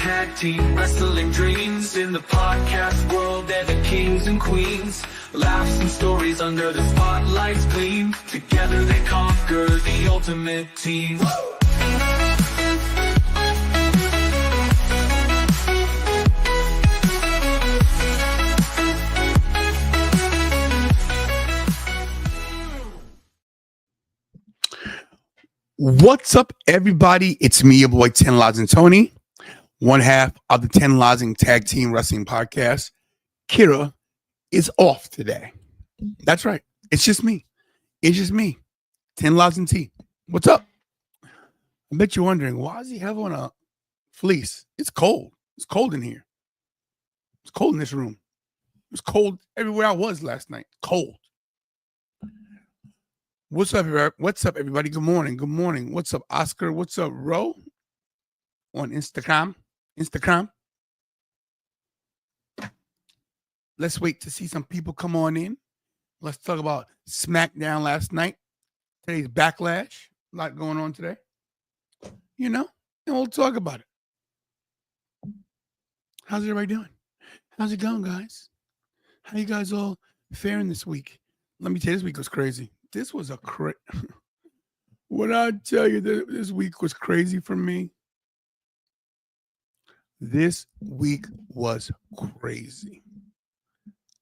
tag team wrestling dreams. In the podcast world, they're the kings and queens. Laughs and stories under the spotlight's gleam. Together they conquer the ultimate team. What's up, everybody? It's me, your boy TantalizingTony, one half of the Tantalizing Tag Team Wrestling Podcast. Kira is off today. That's right. It's just me. It's just me. Tantalizing T. What's up? I bet you're wondering, why does he have on a fleece? It's cold. It's cold in here. It's cold in this room. It was cold everywhere I was last night. Cold. What's up, everybody? What's up, everybody? Good morning. Good morning. What's up, Oscar? What's up, Ro? On Instagram. Let's wait to see some people come on in. Let's talk about SmackDown last night. Today's Backlash. A lot going on today. You know, and we'll talk about it. How's everybody doing? How's it going, guys? How you guys all faring this week? Let me tell you, this week was crazy. This was a when I tell you that this week was crazy for me, this week was crazy.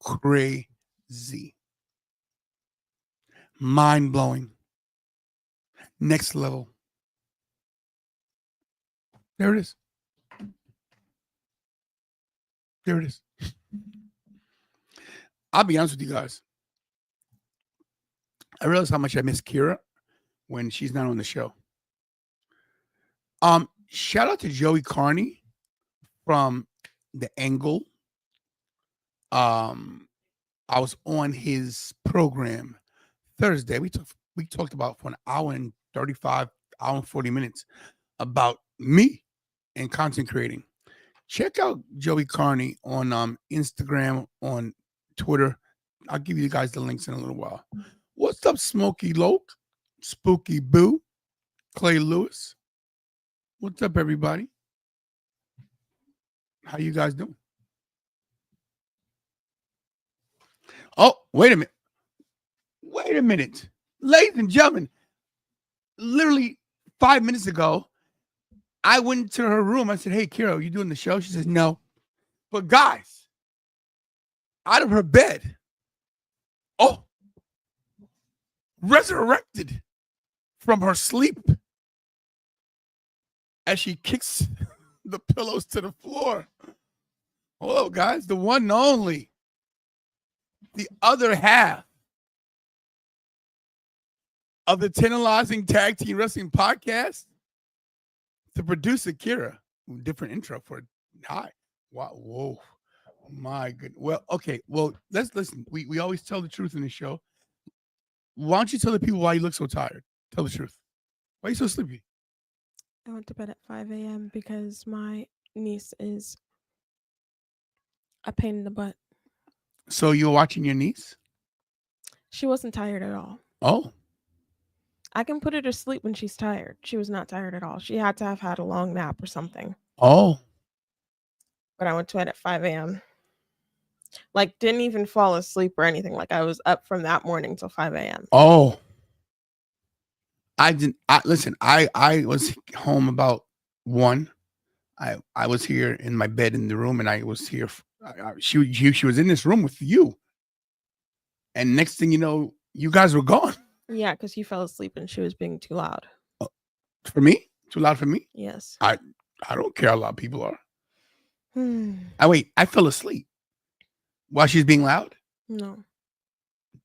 Crazy. Mind-blowing. Next level. There it is. There it is. I'll be honest with you guys. I realize how much I miss Kira when she's not on the show. Shout out to Joey Carney from The Angle. I was on his program Thursday. We talked about for an hour and 35, hour and 40 minutes about me and content creating. Check out Joey Carney on Instagram, on Twitter. I'll give you guys the links in a little while. What's up, Smokey Loke, Spooky Boo, Clay Lewis? What's up, everybody? How you guys doing? Oh, wait a minute. Wait a minute. Ladies and gentlemen, literally 5 minutes ago, I went into her room. I said, hey, Kira, you doing the show? She says, no. But guys, out of her bed, resurrected from her sleep as she kicks the pillows to the floor. Hello, guys. The one and only, the other half of the Tantalizing Tag Team Wrestling Podcast, the producer, Kira. Different intro for hi. Wow. Whoa. My goodness. Well, okay. Well, let's listen. We always tell the truth in this show. Why don't you tell the people why you look so tired? Tell the truth. Why are you so sleepy? I went to bed at 5 a.m. because my niece is a pain in the butt. So you're watching your niece? She wasn't tired at all. Oh. I can put her to sleep when she's tired. She was not tired at all. She had to have had a long nap or something. Oh. But I went to bed at 5 a.m. Like, didn't even fall asleep or anything. Like, I was up from that morning till 5 a.m. Oh. Listen, I was home about 1. I was here in my bed in the room, and I was here. She was in this room with you. And next thing you know, you guys were gone. Yeah, because he fell asleep and she was being too loud. For me? Too loud for me? Yes. I don't care how loud people are. I fell asleep while she's being loud? No.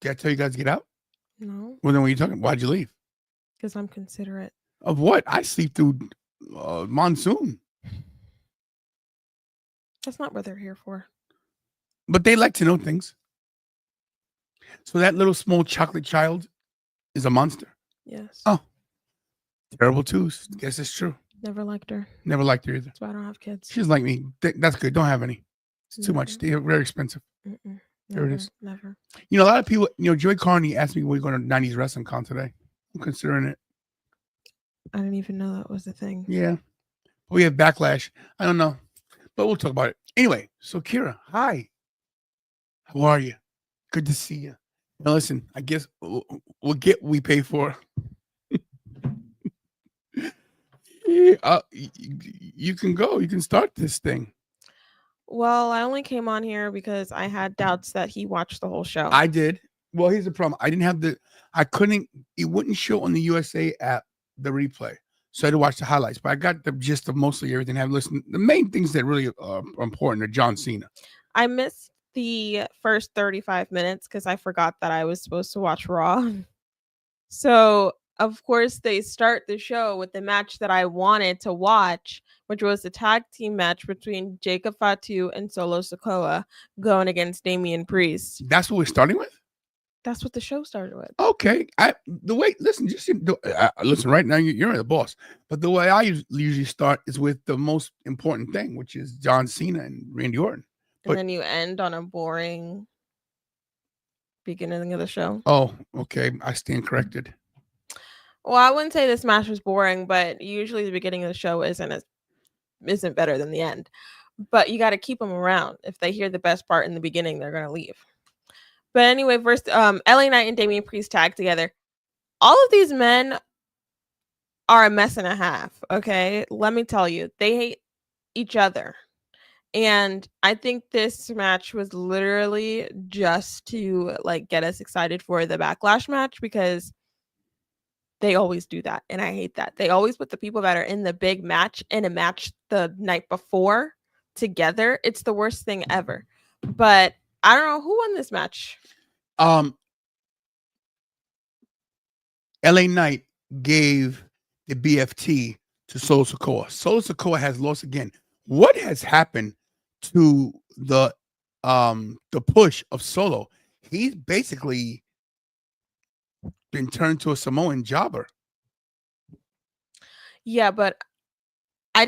Did I tell you guys to get out? No. Well, then what are you talking about? Why'd you leave? Because I'm considerate. Of what? I sleep through monsoon. That's not what they're here for. But they like to know things. So that little small chocolate child is a monster. Yes. Oh. Terrible twos. Guess it's true. Never liked her. Never liked her either. That's why I don't have kids. She's like me. That's good. Don't have any. It's too much. They're very expensive. There it is. Never. You know, a lot of people, Joey Carney asked me, we're going to 90s Wrestling Con today. I'm considering it. I didn't even know that was a thing. Yeah. We have Backlash. I don't know. but we'll talk about it anyway. So Kira, hi, how are you? Good to see you. Now listen, I guess we'll get what we pay for. You can go. You can start this thing. Well, I only came on here because I had doubts that he watched the whole show. I did. Well, here's the problem. I didn't have I couldn't, it wouldn't show on the USA app, the replay. So I had to watch the highlights, but I got the gist of mostly everything. I have listened. The main things that really are important are John Cena. I missed the first 35 minutes because I forgot that I was supposed to watch Raw. So, of course, they start the show with the match that I wanted to watch, which was the tag team match between Jacob Fatu and Solo Sikoa going against Damian Priest. That's what we're starting with? That's what the show started with. Okay. Listen, listen, right now you're the boss. But the way I usually start is with the most important thing, which is John Cena and Randy Orton. And then you end on a boring beginning of the show. Oh, okay. I stand corrected. Well, I wouldn't say this match was boring, but usually the beginning of the show isn't better than the end. But you got to keep them around. If they hear the best part in the beginning, they're going to leave. But anyway, first, LA Knight and Damian Priest tag together. All of these men are a mess and a half, okay? Let me tell you, they hate each other. And I think this match was literally just to like get us excited for the Backlash match, because they always do that. And I hate that. They always put the people that are in the big match in a match the night before together. It's the worst thing ever. But I don't know who won this match. LA Knight gave the BFT to Solo Sikoa. Solo Sikoa has lost again. What has happened to the push of Solo? He's basically been turned to a Samoan jobber. Yeah, but I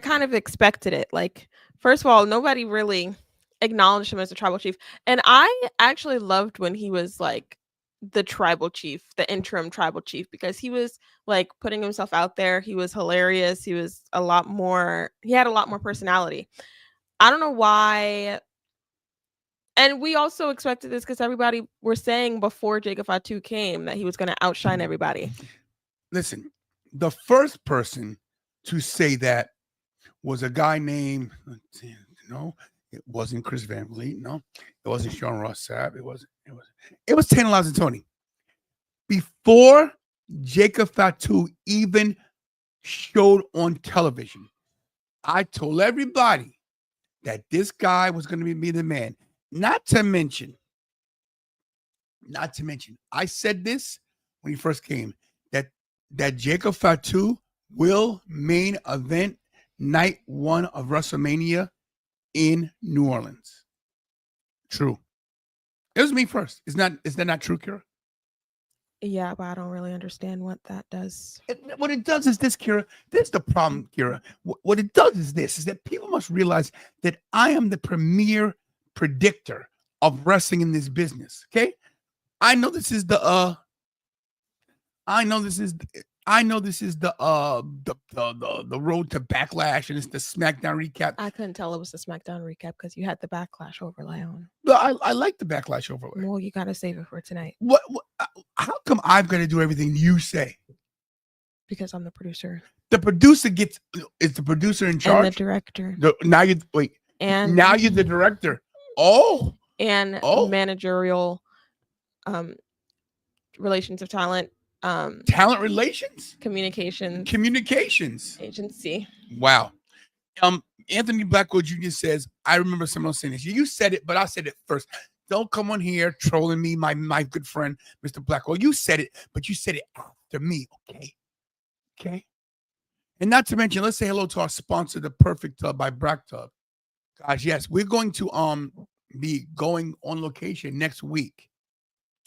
kind of expected it. Like, first of all, nobody really acknowledged him as a tribal chief. And I actually loved when he was like the tribal chief, the interim tribal chief, because he was like putting himself out there. He was hilarious. He had a lot more personality. I don't know why. And we also expected this because everybody were saying before Jacob Fatu came that he was going to outshine everybody. Listen, the first person to say that was a guy named, it wasn't Chris Van Vliet. No, it wasn't Sean Ross Sapp. It was TantalizingTony. Before Jacob Fatu even showed on television, I told everybody that this guy was going to be the man. Not to mention, I said this when he first came, that Jacob Fatu will main event night 1 of WrestleMania in New Orleans. True. It was me first. Is that not true, Kira? Yeah, but I don't really understand what that does. What it does is this, Kira. This is the problem, Kira. What it does is this, is that people must realize that I am the premier predictor of wrestling in this business. Okay. I know this is the road to Backlash, and it's the SmackDown recap. I couldn't tell it was the SmackDown recap because you had the Backlash overlay on. But I like the Backlash overlay. Well, you gotta save it for tonight. What how come I'm gonna do everything you say? Because I'm the producer. The producer is the producer in charge. And the director. Now you're the director. Managerial relations of talent. Talent relations, communications agency. Wow. Anthony Blackwell Jr. says, I remember someone else saying this. You said it, but I said it first. Don't come on here trolling me, my good friend, Mr. Blackwell. You said it, but you said it after me. Okay. And not to mention, let's say hello to our sponsor, The Perfect Tub by Brack Tub. Guys, yes, we're going to be going on location next week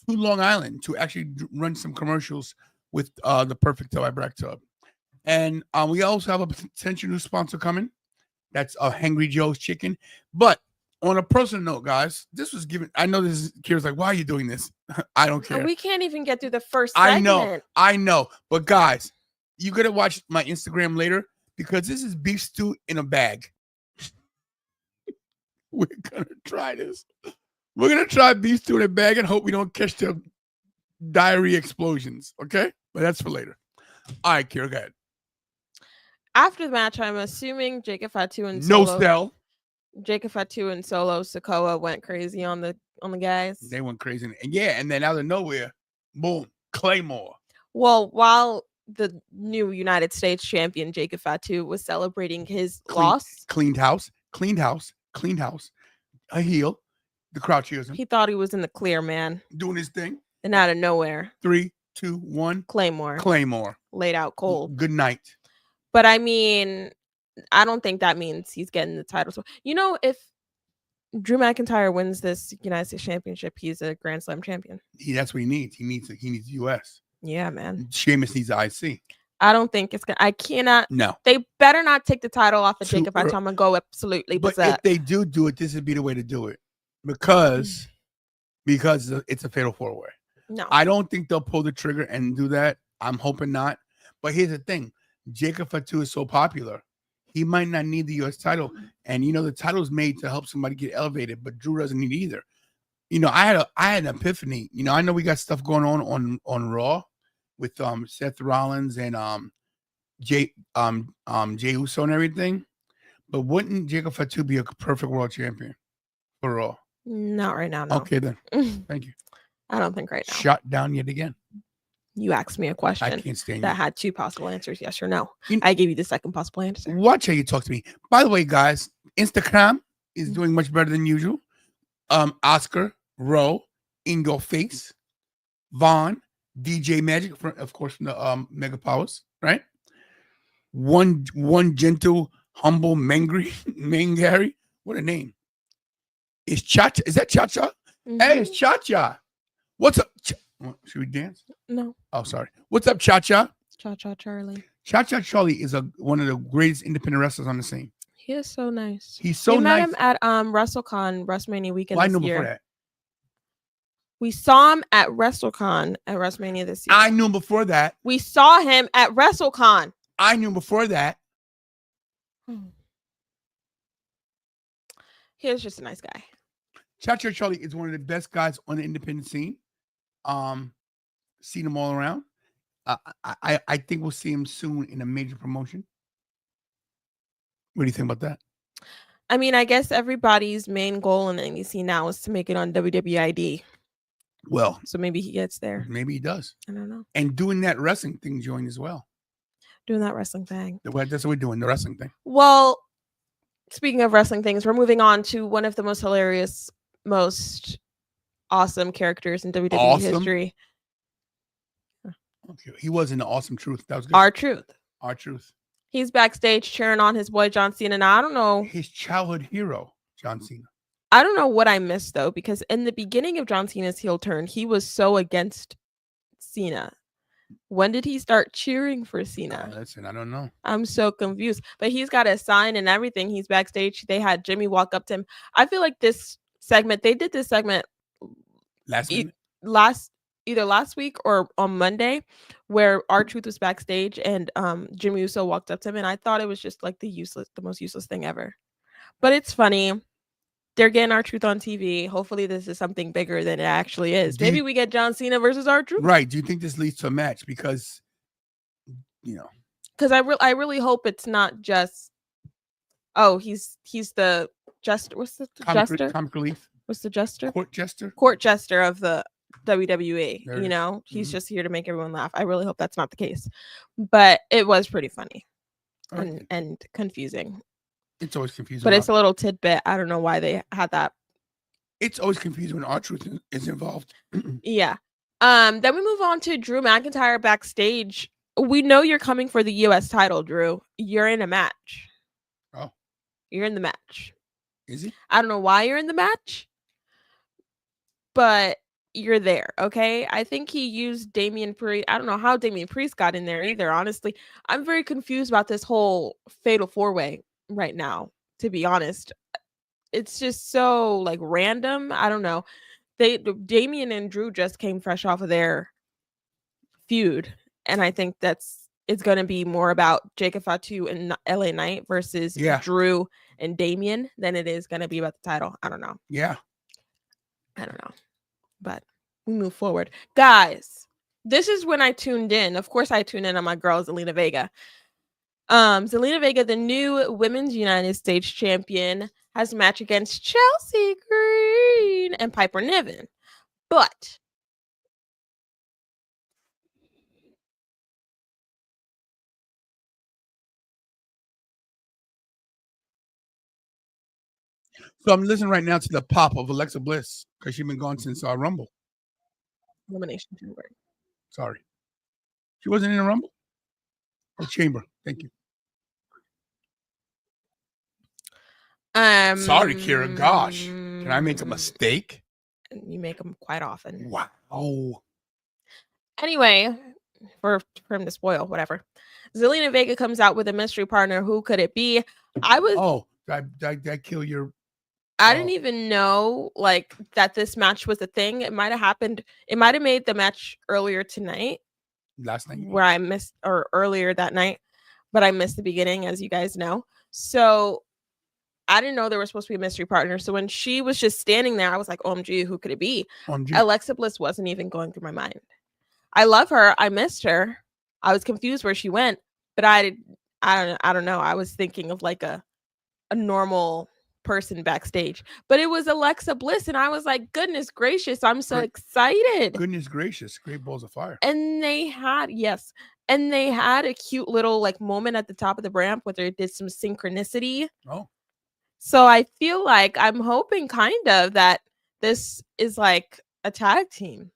to Long Island to actually run some commercials with The Perfect Tub by Brack Tub. And we also have a potential new sponsor coming. That's Hangry Joe's Chicken. But on a personal note, guys, this was given. I know this is Kira's like, why are you doing this? I don't care. We can't even get through the first segment. I know. But guys, you got to watch my Instagram later because this is beef stew in a bag. We're gonna try this. We're gonna try beef stew in a bag and hope we don't catch the diarrhea explosions. Okay, but that's for later. All right, Kira, go ahead. After the match, I'm assuming Jacob Fatu and No Solo. sell. Jacob Fatu and Solo Sikoa went crazy on the guys. They went crazy, and then out of nowhere, boom, Claymore. Well, while the new United States champion Jacob Fatu was celebrating his loss, cleaned house. A heel. The crowd cheers him. He thought he was in the clear, man. Doing his thing. And out of nowhere, 3, 2, 1. Claymore laid out cold. Good night. But I mean, I don't think that means he's getting the title. So, you know, if Drew McIntyre wins this United States Championship, he's a Grand Slam champion. That's what he needs. He needs US. Yeah, man. Sheamus needs the IC. I don't think it's gonna. I cannot. No. They better not take the title off of Jacob Fatu. I'm gonna go absolutely. But if they do it, this would be the way to do it because it's a fatal 4-way. No, I don't think they'll pull the trigger and do that. I'm hoping not. But here's the thing: Jacob Fatu is so popular, he might not need the US title. And you know, the title's made to help somebody get elevated, but Drew doesn't need either. You know, I had an epiphany. You know, I know we got stuff going on Raw with Seth Rollins and Jay Uso and everything. But wouldn't Jacob Fatu be a perfect world champion for Raw? Not right now. No. Okay then. Thank you. I don't think right now. Shot down yet again. You asked me a question I can't stand that you. had 2 possible answers, yes or no. I gave you the second possible answer. Watch how you talk to me. By the way, guys, Instagram is doing much better than usual. Oscar, Rowe, In Your Face, Vaughn, DJ Magic, of course, from the Mega Powers, right? One gentle, humble Mangary. What a name. Is Cha-Cha? Is that Cha-Cha? Mm-hmm. Hey, it's Cha-Cha. What's up? Should we dance? No. Oh, sorry. What's up, Cha-Cha? Cha-Cha Charlie. Cha-Cha Charlie is one of the greatest independent wrestlers on the scene. He is so nice. He's so we nice. met him at WrestleCon, WrestleMania weekend I this knew year. before that. We saw him at WrestleCon at WrestleMania this year. I knew him before that. We saw him at WrestleCon. I knew him before that. He was just a nice guy. Cha-Cha Charlie is one of the best guys on the independent scene. Seen him all around. I think we'll see him soon in a major promotion. What do you think about that? I mean, I guess everybody's main goal in the indie scene now is to make it on WWE ID. Well, so maybe he gets there. Maybe he does. I don't know. And doing that wrestling thing joined as well. Doing that wrestling thing. That's what we're doing, the wrestling thing. Well, speaking of wrestling things, we're moving on to one of the most hilarious, most awesome characters in WWE history. Okay. He was in the Awesome Truth. That was good. R-Truth. He's backstage cheering on his boy John Cena. Now, I don't know. His childhood hero, John Cena. I don't know what I missed, though, because in the beginning of John Cena's heel turn, he was so against Cena. When did he start cheering for Cena? Listen, I don't know. I'm so confused. But he's got a sign and everything. He's backstage. They had Jimmy walk up to him. I feel like this segment, they did this segment either last week or on Monday, where R-Truth was backstage and Jimmy Uso walked up to him, and I thought it was just like the most useless thing ever. But it's funny. They're getting R-Truth on TV. Hopefully this is something bigger than it actually is. Maybe we get John Cena versus R-Truth. Right. Do you think this leads to a match? Because, you know. Because I really hope it's not just, he's the jester. What's the jester? Comic relief. What's the jester? Court jester. Court jester of the WWE. There you know, he's just here to make everyone laugh. I really hope that's not the case. But it was pretty funny and confusing. It's always confusing. But it's a little tidbit. I don't know why they had that. It's always confusing when R-Truth is involved. Yeah. Then we move on to Drew McIntyre backstage. We know you're coming for the US title, Drew. You're in a match. Oh. You're in the match. Is he? I don't know why you're in the match, but you're there, okay? I think he used Damian Priest. I don't know how Damian Priest got in there either, honestly. I'm very confused about this whole fatal 4-way right now, to be honest. It's just so like random. I don't know. Damian and Drew just came fresh off of their feud, and I think it's going to be more about Jacob Fatu and LA Knight versus Drew and Damian than it is going to be about the title. I don't know. Yeah. I don't know. But we move forward. Guys, this is when I tuned in. Of course, I tuned in on my girl, Zelina Vega. Zelina Vega, the new Women's United States champion, has a match against Chelsea Green and Piper Niven. But So I'm listening right now to the pop of Alexa Bliss because she's been gone since Rumble. Elimination Chamber. Sorry. She wasn't in a Rumble? Or Chamber. Thank you. Sorry, Kira. Gosh. Can I make a mistake? You make them quite often. Wow. Anyway, for him to spoil, whatever. Zelina Vega comes out with a mystery partner. Who could it be? Did I kill your... I didn't even know like that this match was a thing. It might have happened. It might have made the match earlier tonight. Last night. Where I missed, or earlier that night, but I missed the beginning, as you guys know. So I didn't know there was supposed to be a mystery partner. So when she was just standing there, I was like, OMG, who could it be? OMG. Alexa Bliss wasn't even going through my mind. I love her. I missed her. I was confused where she went, but I don't know. I was thinking of like a normal person backstage, but it was Alexa Bliss, and I was like, goodness gracious, I'm so excited. Goodness gracious, great balls of fire. And they had a cute little like moment at the top of the ramp where they did some synchronicity. Oh, so I feel like I'm hoping kind of that this is like a tag team.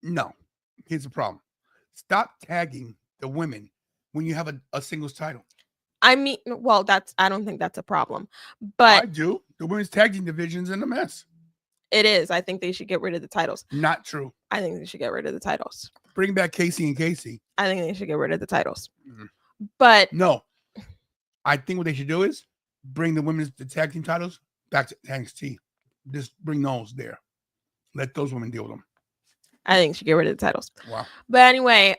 No, here's the problem. Stop tagging the women when you have a singles title. I mean, well, I don't think that's a problem, but I do. The women's tag team division's in a mess. It is. I think they should get rid of the titles. Not true. I think they should get rid of the titles. Bring back Casey and Casey. I think they should get rid of the titles. But no, I think what they should do is bring the tag team titles back to NXT. Just bring those there. Let those women deal with them. I think they should get rid of the titles. Wow. But anyway,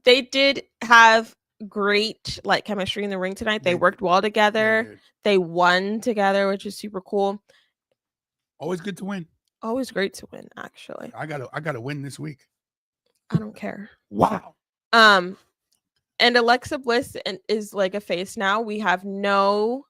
they did have great like chemistry in the ring tonight. They worked well together. They won together, which is super cool. Always good to win. Always great to win, actually. I gotta win this week. I don't care. Wow. And Alexa Bliss is like a face now. We have no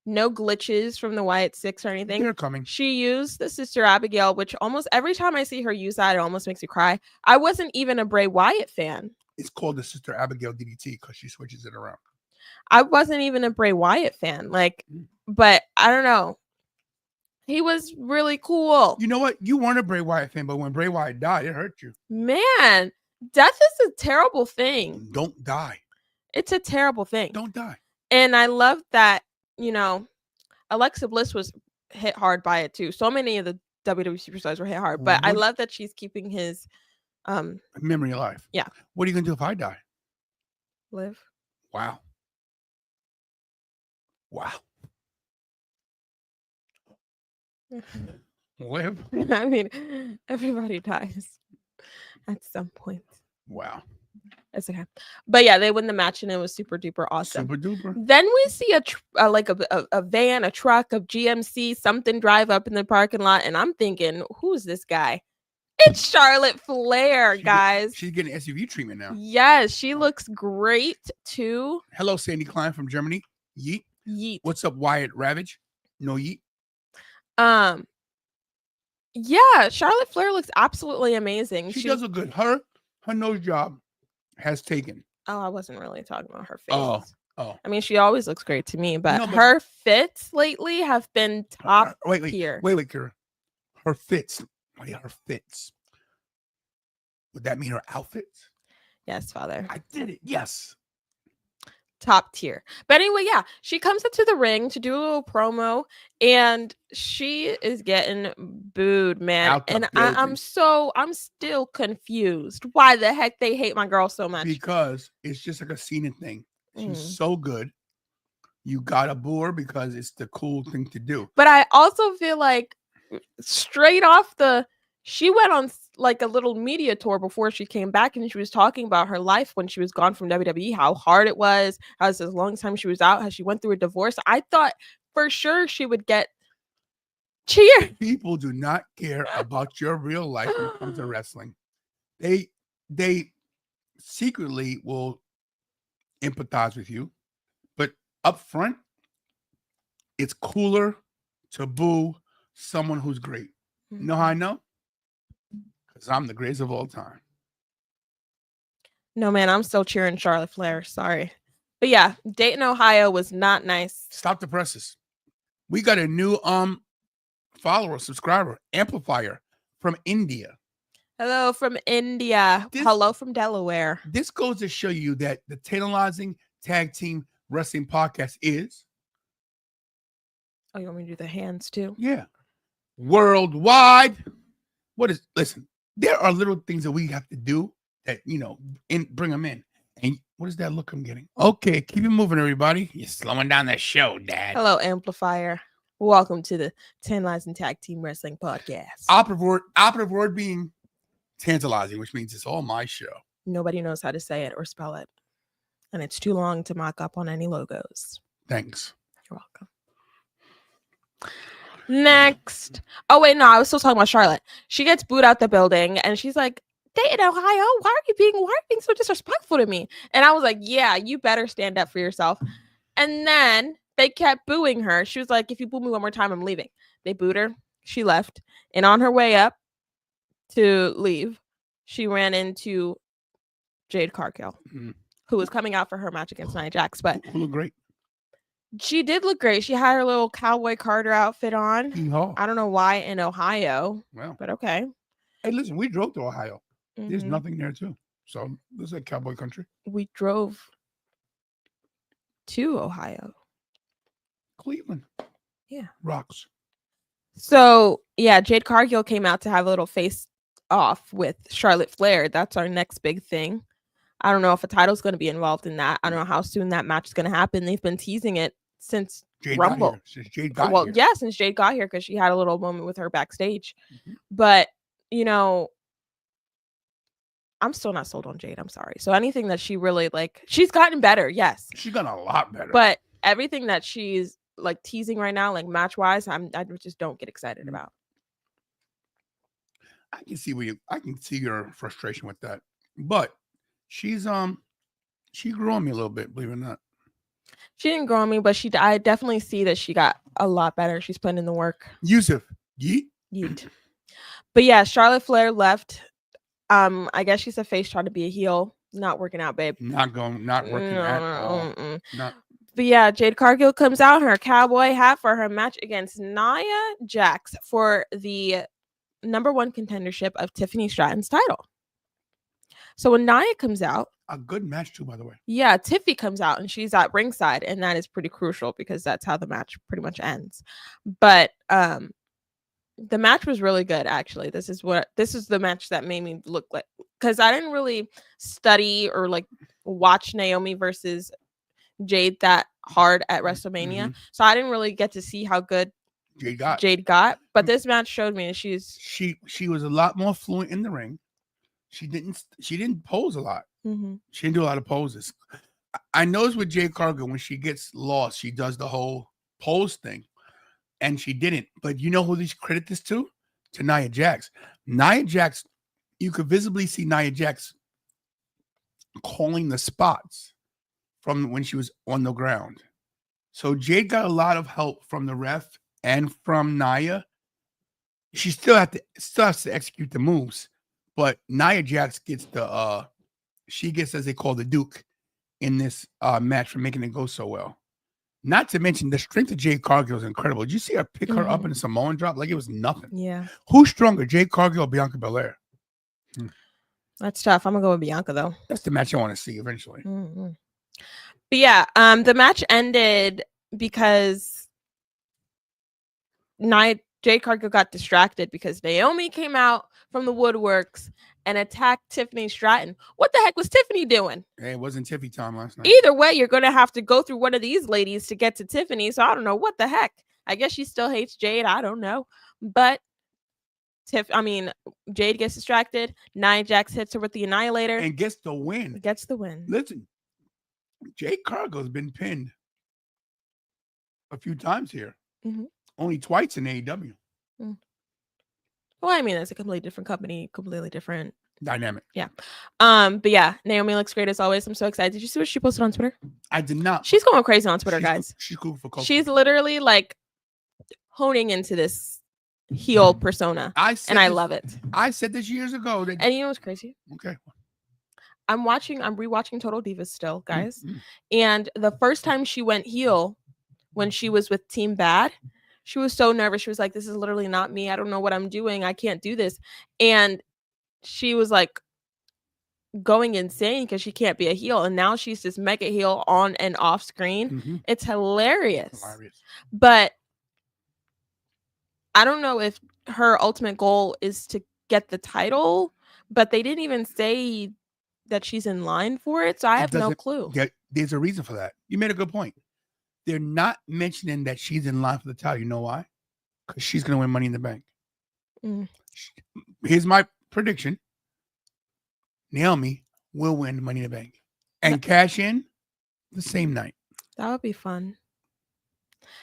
glitches from the Wyatt Six or anything. They're coming. She used the Sister Abigail, which almost every time I see her use that, it almost makes me cry. I wasn't even a Bray Wyatt fan. It's called the Sister Abigail DDT because she switches it around. I wasn't even a Bray Wyatt fan, but I don't know. He was really cool. You know what? You weren't a Bray Wyatt fan, but when Bray Wyatt died, it hurt you. Man, death is a terrible thing. Don't die. It's a terrible thing. Don't die. And I love that, Alexa Bliss was hit hard by it too. So many of the WWE superstars were hit hard, but I love that she's keeping his memory alive. Yeah. What are you gonna do if I die? Live. Wow. Live. I mean, everybody dies at some point. Wow. It's okay. But yeah, they win the match and it was super duper awesome. Super duper. Then we see a van, a truck of GMC, something drive up in the parking lot, and I'm thinking, who's this guy? It's Charlotte Flair, guys. She's getting SUV treatment now. Yes, she looks great too. Hello, Sandy Klein from Germany. Yeet. Yeet. What's up, Wyatt Ravage? No yeet. Yeah, Charlotte Flair looks absolutely amazing. She does look good. Her nose job has taken. Oh, I wasn't really talking about her face. Oh. I mean, she always looks great to me, but her fits lately have been top tier. Wait, Kira. Her fits. Her fits. Would that mean her outfits? Yes, Father. I did it. Yes. Top tier. But anyway, yeah, she comes up to the ring to do a little promo, and she is getting booed, man. And I'm still confused. Why the heck they hate my girl so much? Because it's just like a Cena thing. She's so good. You gotta boo her because it's the cool thing to do. But I also feel like straight off she went like a little media tour before she came back, and she was talking about her life when she was gone from WWE, how hard it was, how it's a long time she was out, how she went through a divorce. I thought for sure she would get cheer. People do not care about your real life when it comes to wrestling. They secretly will empathize with you, but up front, it's cooler to boo someone who's great. You know how I know? Because I'm the greatest of all time. No, man, I'm still cheering Charlotte Flair. Sorry. But yeah, Dayton, Ohio was not nice. Stop the presses. We got a new follower, subscriber, amplifier from India. Hello from India. Hello from Delaware. This goes to show you that the Tantalizing Tag Team Wrestling Podcast is. Oh, you want me to do the hands too? Yeah. Worldwide. Listen, there are little things that we have to do that, bring them in. And what is that look I'm getting? Okay, keep it moving, everybody. You're slowing down that show, Dad. Hello, amplifier. Welcome to the Tantalizing Tag Team Wrestling Podcast. Operative word being tantalizing, which means it's all my show. Nobody knows how to say it or spell it. And it's too long to mock up on any logos. Thanks. You're welcome. Next. Oh, wait, no, I was still talking about Charlotte. She gets booed out the building and she's like, Dayton, Ohio, why are you being so disrespectful to me? And I was like, yeah, you better stand up for yourself. And then they kept booing her. She was like, if you boo me one more time, I'm leaving. They booed her. She left. And on her way up to leave, she ran into Jade Cargill, who was coming out for her match against Nia Jax. But who looked great. She did look great. She had her little Cowboy Carter outfit on. Yeehaw. I don't know why in Ohio, but okay. Hey, listen, we drove to Ohio. There's nothing there too. So this is like cowboy country. We drove to Ohio. Cleveland. Yeah. Rocks. So, yeah, Jade Cargill came out to have a little face off with Charlotte Flair. That's our next big thing. I don't know if a title's going to be involved in that. I don't know how soon that match is going to happen. They've been teasing it since Jade Rumble. Since Jade got here. Yeah, since Jade got here, because she had a little moment with her backstage. But, I'm still not sold on Jade. I'm sorry. So anything that she really she's gotten better. Yes. She's gotten a lot better. But everything that she's teasing right now, match wise, I just don't get excited about. I can see your frustration with that. But she grew on me a little bit, believe it or not. She didn't grow on me, but I definitely see that she got a lot better. She's putting in the work. Yusuf. Yeet. But yeah, Charlotte Flair left. I guess she's a face trying to be a heel. Not working out, babe. Not working at all. But yeah, Jade Cargill comes out in her cowboy hat for her match against Nia Jax for the #1 contendership of Tiffany Stratton's title. So when Nia comes out, a good match too, by the way. Yeah, Tiffy comes out and she's at ringside, and that is pretty crucial because that's how the match pretty much ends. But the match was really good, actually. This is the match that made me look like, because I didn't really study or watch Naomi versus Jade that hard at WrestleMania, so I didn't really get to see how good Jade got. But this match showed me she was a lot more fluent in the ring. She didn't pose a lot. She didn't do a lot of poses. I noticed with Jade Cargill, when she gets lost, she does the whole pose thing. And she didn't. But you know who they credit this to? To Nia Jax. Nia Jax, you could visibly see Nia Jax calling the spots from when she was on the ground. So Jade got a lot of help from the ref and from Nia. She still has to execute the moves. But Nia Jax gets she gets, as they call, the Duke in this match for making it go so well. Not to mention the strength of Jade Cargill is incredible. Did you see her pick her up in a Samoan drop like it was nothing? Yeah. Who's stronger, Jade Cargill or Bianca Belair? That's tough. I'm gonna go with Bianca though. That's the match I want to see eventually. But yeah, the match ended because Jade Cargill got distracted because Naomi came out from the woodworks and attacked Tiffany Stratton. What the heck was Tiffany doing? Hey, it wasn't Tiffy time last night. Either way, you're going to have to go through one of these ladies to get to Tiffany. So I don't know what the heck. I guess she still hates Jade. I don't know. But Jade gets distracted. Nia Jax hits her with the Annihilator and gets the win. Gets the win. Listen, Jade Cargill has been pinned a few times here. Only twice in AEW. Well, I mean, it's a completely different company, completely different dynamic. Yeah. But yeah, Naomi looks great as always. I'm so excited. Did you see what she posted on Twitter? I did not. She's going crazy on Twitter, guys. She's cool for culture. She's literally like honing into this heel persona. I love it. I said this years ago. And you know what's crazy? Okay. I'm rewatching Total Divas still, guys. And the first time she went heel when she was with Team Bad, she was so nervous. She was like, this is literally not me. I don't know what I'm doing. I can't do this. And she was like going insane because she can't be a heel. And now she's this mega heel on and off screen. It's hilarious. But I don't know if her ultimate goal is to get the title, but they didn't even say that she's in line for it. So I have no clue. There's a reason for that. You made a good point. They're not mentioning that she's in line for the title. You know why? Because she's going to win Money in the Bank. Here's my prediction. Naomi will win Money in the Bank and cash in the same night. That would be fun.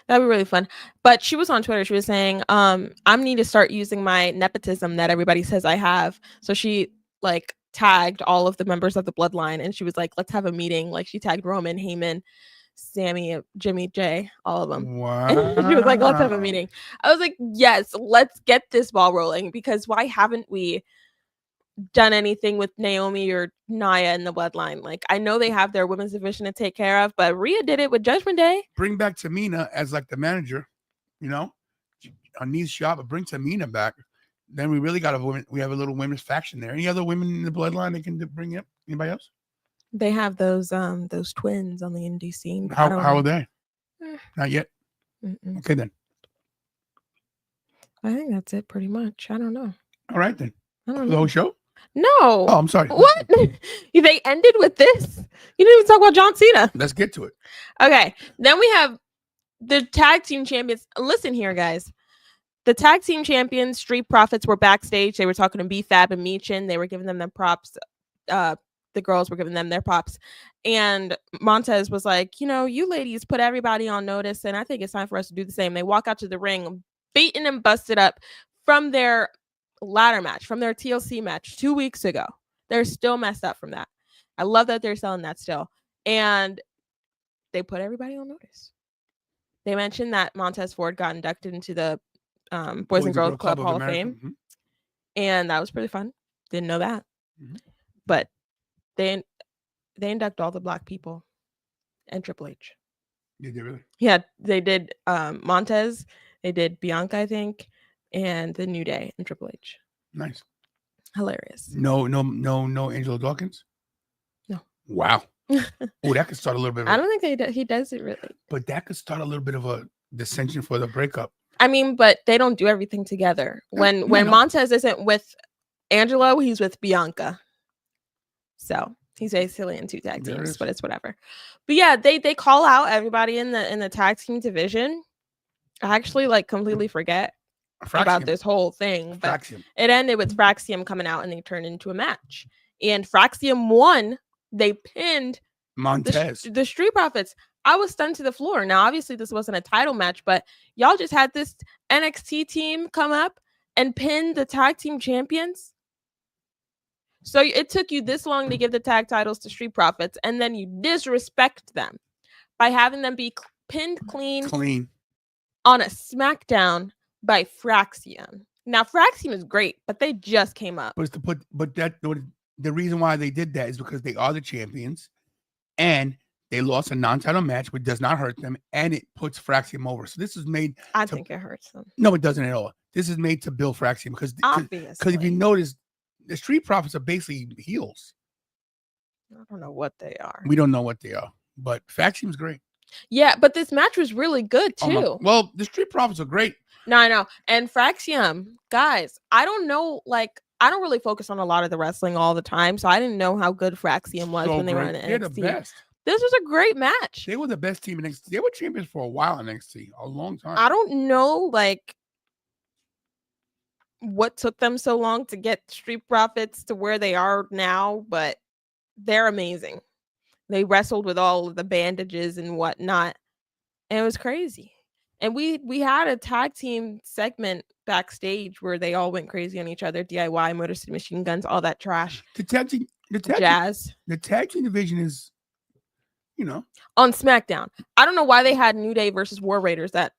That'd be really fun. But she was on Twitter. She was saying, I need to start using my nepotism that everybody says I have. So she like tagged all of the members of the bloodline and she was like, let's have a meeting. Like she tagged Roman, Heyman, Sammy, Jimmy J, all of them. Wow. She was like, let's have a meeting. I was like, yes, let's get this ball rolling, because why haven't we done anything with Naomi or Nia in the bloodline? Like, I know they have their women's division to take care of, but Rhea did it with Judgment Day. Bring back Tamina as like the manager, you know, on Nia's shop, but bring Tamina back. Then we really got we have a little women's faction there. Any other women in the bloodline they can bring up? Anybody else? They have those twins on the indie scene. How are they? Not yet. Okay, then. I think that's it pretty much. I don't know. All right, then. I don't know. The whole show? No. Oh, I'm sorry. What? They ended with this? You didn't even talk about John Cena. Let's get to it. Okay. Then we have the tag team champions. Listen here, guys. The tag team champions, Street Profits, were backstage. They were talking to B-Fab and Michin. They were giving them their props. The girls were giving them their props. And Montez was like, you know, you ladies put everybody on notice, and I think it's time for us to do the same. They walk out to the ring, beaten and busted up from their ladder match, from their TLC match 2 weeks ago. They're still messed up from that. I love that they're selling that still. And they put everybody on notice. They mentioned that Montez Ford got inducted into the Boys and Girls Club Hall of Fame. And that was pretty fun. Didn't know that. But they induct all the black people and Triple H. Did they really? Yeah, they did Montez, they did Bianca, I think, and the New Day and Triple H. Nice. Hilarious. No Angelo Dawkins? No. Wow. Oh, that could start a little bit of I don't think he does it really. But that could start a little bit of a dissension for the breakup. I mean, but they don't do everything together. When Montez isn't with Angelo, he's with Bianca. So he's basically in two tag teams, but it's whatever. But yeah, they call out everybody in the tag team division. I actually like completely forget about this whole thing, but it ended with Fraxium coming out and they turned into a match. And Fraxium won. They pinned Montez, the Street Profits. I was stunned to the floor. Now, obviously, this wasn't a title match, but y'all just had this NXT team come up and pin the tag team champions. So it took you this long to give the tag titles to Street Profits, and then you disrespect them by having them be pinned clean on a SmackDown by Fraxium. Now, Fraxium is great, but they just came up. The reason why they did that is because they are the champions, and they lost a non-title match, which does not hurt them, and it puts Fraxium over. So this is made. I think it hurts them. No, it doesn't at all. This is made to build Fraxium because if you notice, the Street Profits are basically heels. I don't know what they are. We don't know what they are, but Fraxium's great. Yeah, but this match was really good too. Well, the Street Profits are great. No, I know. And Fraxium, guys, I don't know. Like, I don't really focus on a lot of the wrestling all the time, so I didn't know how good Fraxium was when they were in NXT. They're the best. This was a great match. They were the best team in NXT. They were champions for a while in NXT, a long time. I don't know, like, what took them so long to get Street Profits to where they are now, but they're amazing. They wrestled with all of the bandages and whatnot, and it was crazy. And we had a tag team segment backstage where they all went crazy on each other. DIY, Motor City Machine Guns, all that trash. The tag team division is, on SmackDown. I don't know why they had New Day versus War Raiders at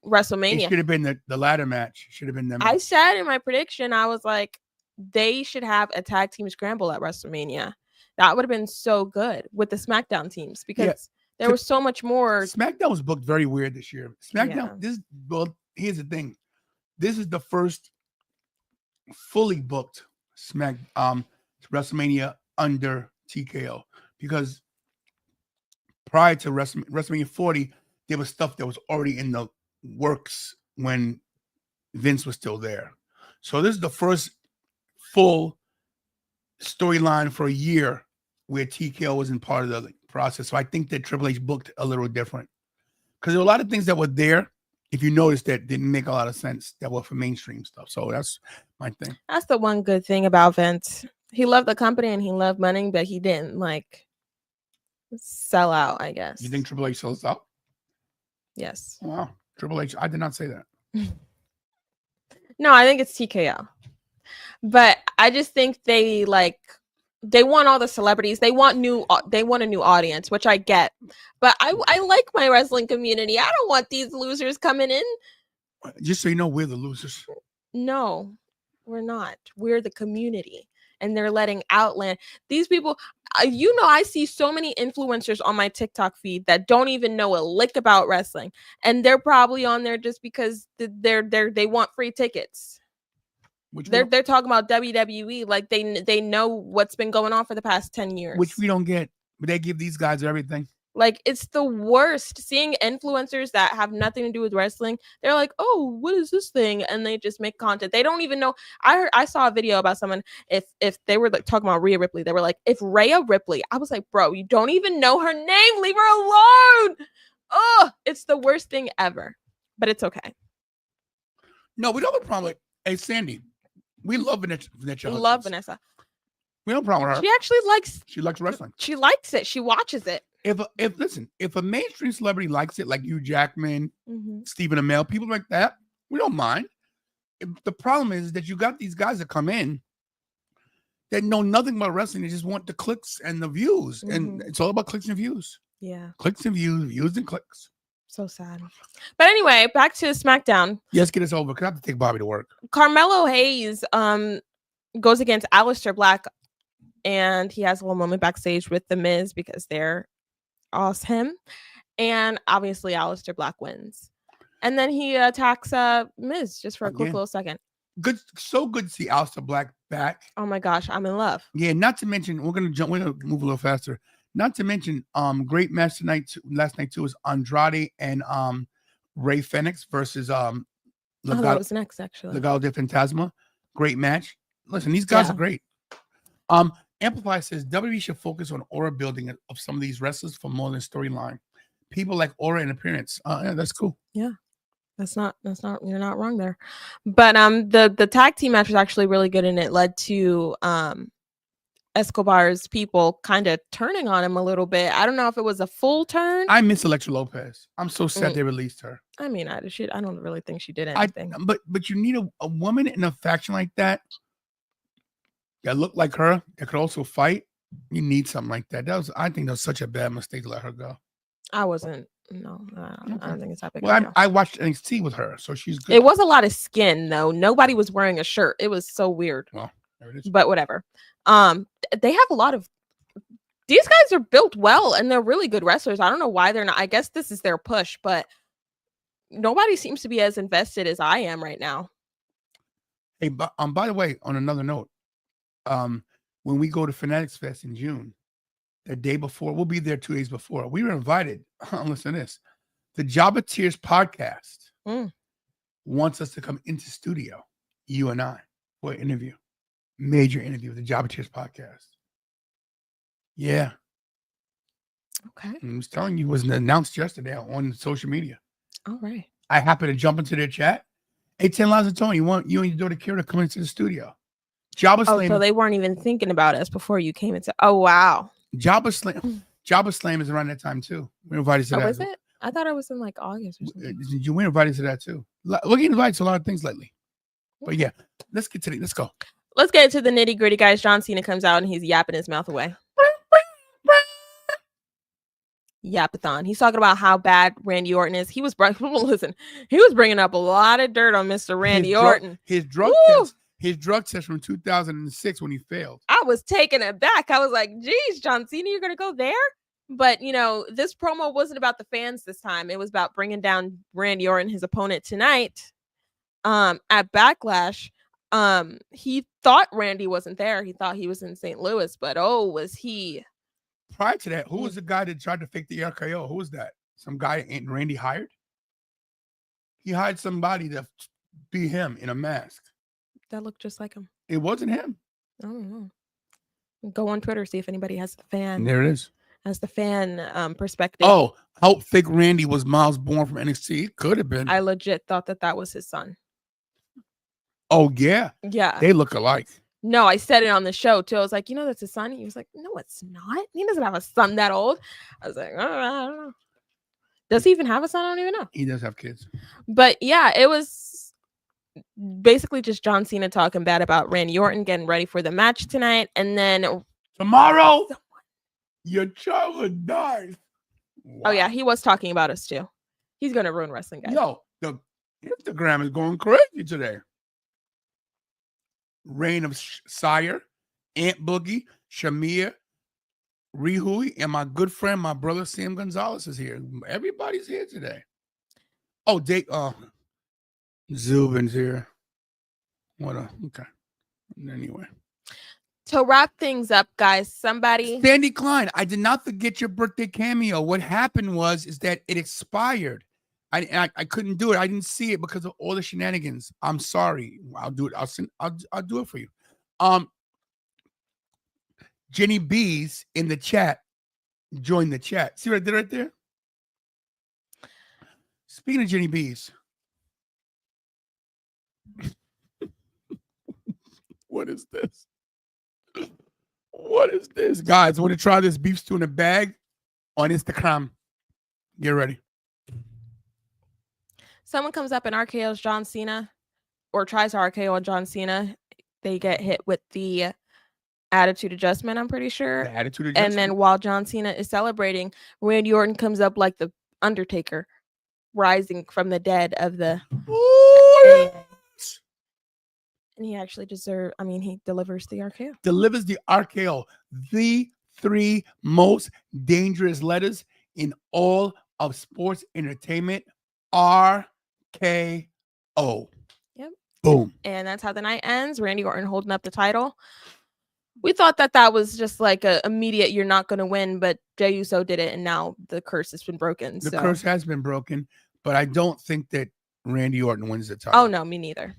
WrestleMania. It should have been the ladder match. Should have been them. I said in my prediction, I was like, they should have a tag team scramble at WrestleMania. That would have been so good with the SmackDown teams because there was so much more. SmackDown was booked very weird this year. SmackDown, here's the thing. This is the first fully booked WrestleMania under TKO, because prior to WrestleMania 40, there was stuff that was already in the works when Vince was still there. So this is the first full storyline for a year where TKO wasn't part of the process. So I think that Triple H booked a little different, because there were a lot of things that were there, if you notice, that didn't make a lot of sense, that were for mainstream stuff. So that's my thing. That's the one good thing about Vince. He loved the company and he loved money, but he didn't sell out, I guess. You think Triple H sells out? Yes. Wow. Triple H, I did not say that. No, I think it's TKO. But I just think they want all the celebrities. They want a new audience, which I get. But I like my wrestling community. I don't want these losers coming in. Just so you know, we're the losers. No, we're not. We're the community. And they're letting Outland. These people, I see so many influencers on my TikTok feed that don't even know a lick about wrestling. And they're probably on there just because they want free tickets. They're talking about WWE like they know what's been going on for the past 10 years. Which we don't get. But they give these guys everything. Like, it's the worst seeing influencers that have nothing to do with wrestling. They're like, oh, what is this thing? And they just make content. They don't even know. I saw a video about someone, if they were talking about Rhea Ripley, they were like, if Rhea Ripley, I was like, bro, you don't even know her name. Leave her alone. Oh, it's the worst thing ever. But it's okay. No, we don't have a problem with, hey, Sandy, we love Vanessa. We love Vanessa. We don't have a problem with her. She actually likes wrestling. She likes it. She watches it. If a mainstream celebrity likes it, like Hugh Jackman, Stephen Amell, people like that, we don't mind. The problem is that you got these guys that come in that know nothing about wrestling. They just want the clicks and the views. And it's all about clicks and views. Yeah. Clicks and views and clicks. So sad. But anyway, back to SmackDown. Yes, get this over, because I have to take Bobby to work. Carmelo Hayes goes against Aleister Black, and he has a little moment backstage with The Miz because they're awesome. And obviously Aleister Black wins. And then he attacks Miz just for a quick little second. Good, so good to see Aleister Black back. Oh my gosh, I'm in love. Yeah, not to mention, we're gonna move a little faster. Not to mention, great match last night too was Andrade and Rey Fenix versus that was next, actually. Legado de Fantasma. Great match. Listen, these guys are great. Amplify says WWE should focus on aura building of some of these wrestlers for more than storyline. People like aura and appearance. Yeah, that's cool. Yeah. That's not you're not wrong there. But the tag team match was actually really good, and it led to Escobar's people kind of turning on him a little bit. I don't know if it was a full turn. I miss Elektra Lopez. I'm so sad they released her. I mean, I don't really think she did anything. But you need a woman in a faction like that look like her, that could also fight. You need something like that. I think that was such a bad mistake to let her go. I wasn't. No, I don't think it's that big. Well, I watched NXT with her, so she's good. It was a lot of skin, though. Nobody was wearing a shirt. It was so weird. Well, there it is. But whatever. They have a lot of. These guys are built well, and they're really good wrestlers. I don't know why they're not. I guess this is their push, but nobody seems to be as invested as I am right now. Hey, by the way, on another note, when we go to Fanatics Fest in June, the day before, we'll be there 2 days before. We were invited. Listen to this. The Jabba Tears podcast wants us to come into studio, you and I, for an interview. Major interview with the Jabba Tears podcast. Yeah. Okay. I was telling you, it was announced yesterday on social media. All right. I happened to jump into their chat, Hey, TantalizingTony, you want you and your daughter Kira to come into the studio? Jabba Oh, Slam. so they weren't even thinking about us before you came into. Oh, wow. Jabba Slam is around that time too. We're invited to that. Oh, is it? I thought it was in like August or something. We're invited to that too. We're getting invited to a lot of things lately. But yeah, let's get to it. Let's go. Let's get into the nitty gritty, guys. John Cena comes out and he's yapping his mouth away. Yapathon. He's talking about how bad Randy Orton is. He was bringing up a lot of dirt on Mr. Randy Orton. His drug test from 2006 when he failed. I was taken aback. I was like, geez, John Cena, you're going to go there? But, this promo wasn't about the fans this time. It was about bringing down Randy Orton, his opponent tonight. At Backlash, he thought Randy wasn't there. He thought he was in St. Louis, but was he? Prior to that, who was the guy that tried to fake the RKO? Who was that? Some guy Randy hired? He hired somebody to be him in a mask. That looked just like him. It wasn't him. I don't know. Go on Twitter, see if anybody has the fan. And there it is. Has the fan perspective. Oh, how fake Randy was Miles Bourne from NXT? It could have been. I legit thought that was his son. Oh, yeah. Yeah. They look alike. No, I said it on the show too. I was like, that's his son. He was like, no, it's not. He doesn't have a son that old. I was like, I don't know. Does he even have a son? I don't even know. He does have kids. But yeah, it was basically just John Cena talking bad about Randy Orton, getting ready for the match tonight. And then tomorrow, your child dies. Wow. Oh, yeah, he was talking about us too. He's going to ruin wrestling, guys. Yo, the Instagram is going crazy today. Reign of Sire, Aunt Boogie, Shamir, Rihui, and my good friend, my brother Sam Gonzalez is here. Everybody's here today. Oh, Zubin's here. Okay. Anyway. To wrap things up, guys, Sandy Klein, I did not forget your birthday cameo. What happened is that it expired. I couldn't do it. I didn't see it because of all the shenanigans. I'm sorry. I'll do it. I'll do it for you. Jenny B's in the chat. Join the chat. See what I did right there? Speaking of Jenny B's. What is this? What is this? Guys, want to try this beef stew in a bag on Instagram? Get ready. Someone comes up and RKO's John Cena or tries to RKO on John Cena. They get hit with the attitude adjustment, I'm pretty sure. The attitude adjustment. And then while John Cena is celebrating, Randy Orton comes up like the Undertaker, rising from the dead of the... And he actually he delivers the RKO. Delivers the RKO. The 3 most dangerous letters in all of sports entertainment. RKO. Yep. Boom. And that's how the night ends. Randy Orton holding up the title. We thought that was just like a immediate, you're not going to win, but Jey Uso did it, and now the curse has been broken. The curse has been broken, but I don't think that Randy Orton wins the title. Oh, no, me neither.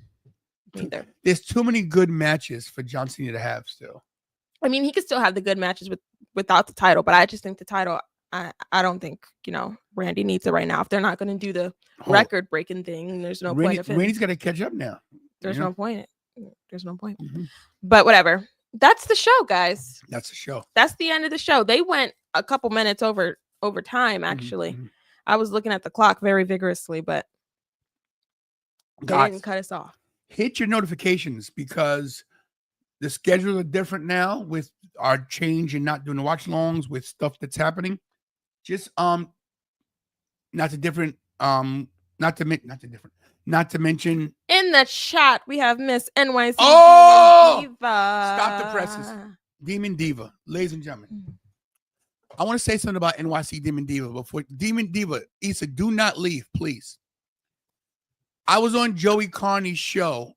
There's too many good matches for John Cena to have still. I mean, he could still have the good matches without the title, but I just think the title, I don't think, Randy needs it right now. If they're not going to do the record-breaking thing, there's no point of it. Randy's got to catch up now. There's no point. There's no point. Mm-hmm. But whatever. That's the show, guys. That's the show. That's the end of the show. They went a couple minutes over time, actually. Mm-hmm. I was looking at the clock very vigorously, but they didn't cut us off. Hit your notifications because the schedules are different now with our change and not doing the watch longs with stuff that's happening. Just not to mention in the chat we have Miss NYC. Diva. Stop the presses. Demon Diva, ladies and gentlemen. I want to say something about NYC Demon Diva before Demon Diva. Issa, do not leave, please. I was on Joey Carney's show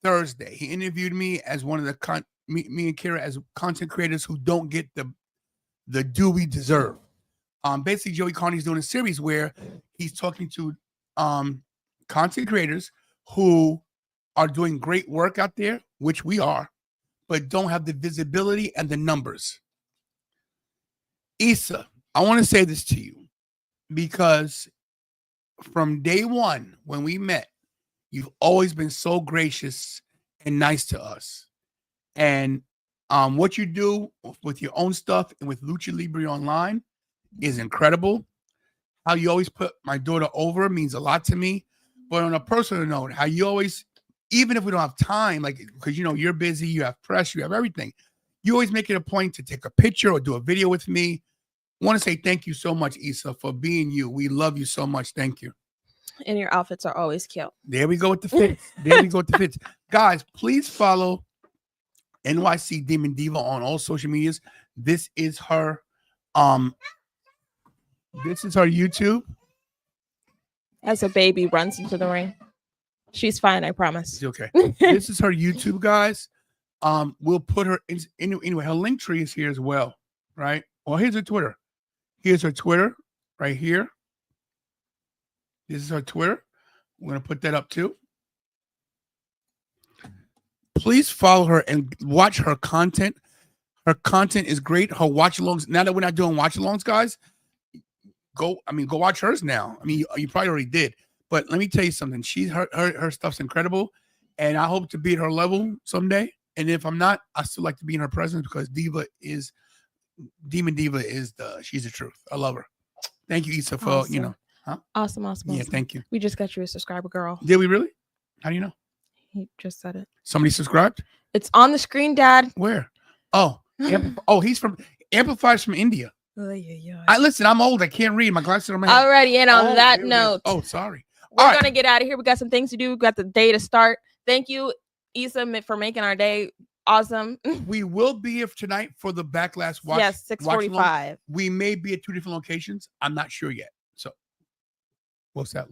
Thursday. He interviewed me as one of the me and Kira as content creators who don't get the due we deserve. Basically, Joey Carney's doing a series where he's talking to content creators who are doing great work out there, which we are, but don't have the visibility and the numbers. Issa, I want to say this to you because from day one when we met, You've always been so gracious and nice to us. And what you do with your own stuff and with Lucha Libre Online is incredible. How you always put my daughter over means a lot to me. But on a personal note, how you always, even if we don't have time, like, because you know you're busy, you have press, you have everything, you always make it a point to take a picture or do a video with me. I want to say thank you so much, Issa, for being you. We love you so much. Thank you. And your outfits are always cute. There we go with the fits. There we go with the fits. Guys, please follow NYC Demon Diva on all social medias. This is her YouTube. As a baby runs into the ring. She's fine, I promise. It's okay. This is her YouTube, guys. We'll put her in anyway. Her link tree is here as well, right? Well, here's her Twitter. Here's her Twitter right here. This is her Twitter. We're gonna put that up too. Please follow her and watch her content. Her content is great. Her watch-alongs. Now that we're not doing watch-alongs, guys, go watch hers now. I mean, you probably already did, but let me tell you something. Her stuff's incredible, and I hope to be at her level someday. And if I'm not, I still like to be in her presence because Demon Diva is she's the truth. I love her. Thank you, Issa, for Awesome. Huh? Awesome. Yeah, thank you. We just got you a subscriber, girl. Did we really? How do you know? He just said it. Somebody subscribed? It's on the screen, Dad. Where? Oh, he's from Amplify's from India. Listen, I'm old. I can't read. My glasses are on my head. Alrighty, and on that note, sorry. We're gonna get out of here. We got some things to do. We got the day to start. Thank you, Issa, for making our day awesome. We will be here tonight for the Backlash watch. Yes, 6:45. We may be at 2 different locations. I'm not sure yet. So, what's that?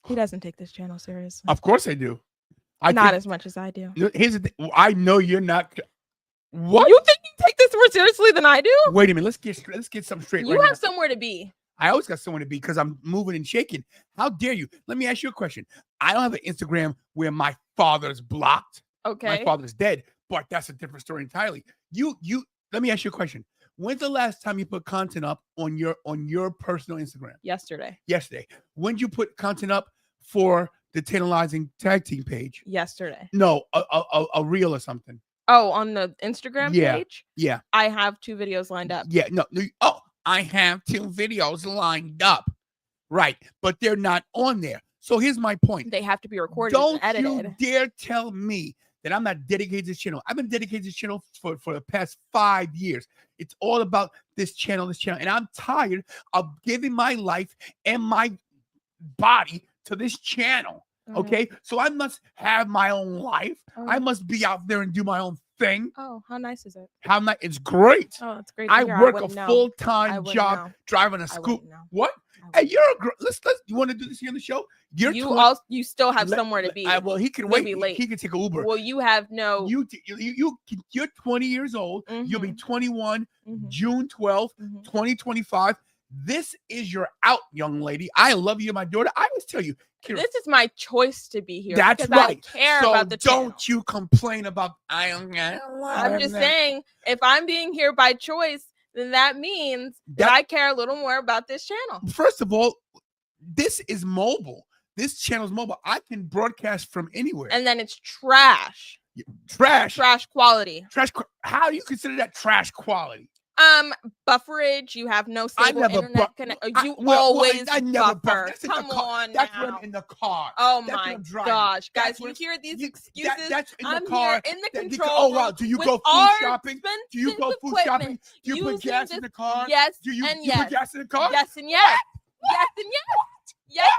He doesn't take this channel seriously. Of course I do. Not as much as I do. Here's the thing. I know you're not. What? You think you take this more seriously than I do? Wait a minute. Let's get something straight. You have somewhere to be. I always got somewhere to be because I'm moving and shaking. How dare you? Let me ask you a question. I don't have an Instagram where my father's blocked. Okay. My father's dead, but that's a different story entirely. Let me ask you a question. When's the last time you put content up on your personal Instagram? Yesterday. When did you put content up for the Tantalizing Tag Team page? Yesterday. No, a reel or something. Oh, on the Instagram page? Yeah. I have 2 videos lined up. Yeah, no. Oh, I have 2 videos lined up. Right, but they're not on there. So here's my point. They have to be recorded and edited. Don't you dare tell me that I'm not dedicated to this channel. I've been dedicated to this channel for the past 5 years. It's all about this channel. And I'm tired of giving my life and my body to this channel. Okay, so I must have my own life. I must be out there and do my own thing. Oh, how nice is it? How nice? It's great. Oh, it's great. I work a full-time job driving a scooter. What? Hey, you're a girl. Let's. You want to do this here on the show? You still have somewhere to be. Well, he can wait. Be late. He can take an Uber. Well, you have no. You're 20 years old. You'll be 21 June 12th, 2025. This is your out, young lady. I love you, my daughter. I always tell you, Kira, this is my choice to be here. That's right. I care so about the channel. Don't you complain about I'm just saying, if I'm being here by choice, then that means that I care a little more about this channel. First of all, this is mobile. This channel is mobile. I can broadcast from anywhere. And then it's trash. Trash quality. How do you consider that trash quality? Bufferage. You have no stable internet connection. You always buffer. Come on, that's when I'm in the car. Oh my gosh, guys! You hear these excuses? That's in I'm the car. Here in the control room. Oh wow! Do you go food shopping? Do you go food shopping? Do you put gas in the car? Yes. Do you put gas in the car? Yes and yes. Yes and yes. Yes.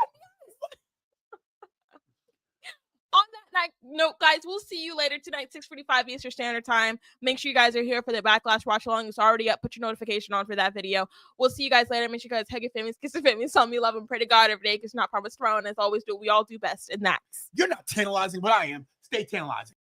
On that note, guys, we'll see you later tonight, 6:45 Eastern Standard Time. Make sure you guys are here for the Backlash watch along. It's already up. Put your notification on for that video. We'll see you guys later. Make sure you guys hug your families, kiss your families, tell me love and pray to God every day because not promised tomorrow. And as always, we all do best. And that's. You're not tantalizing, but I am. Stay tantalizing.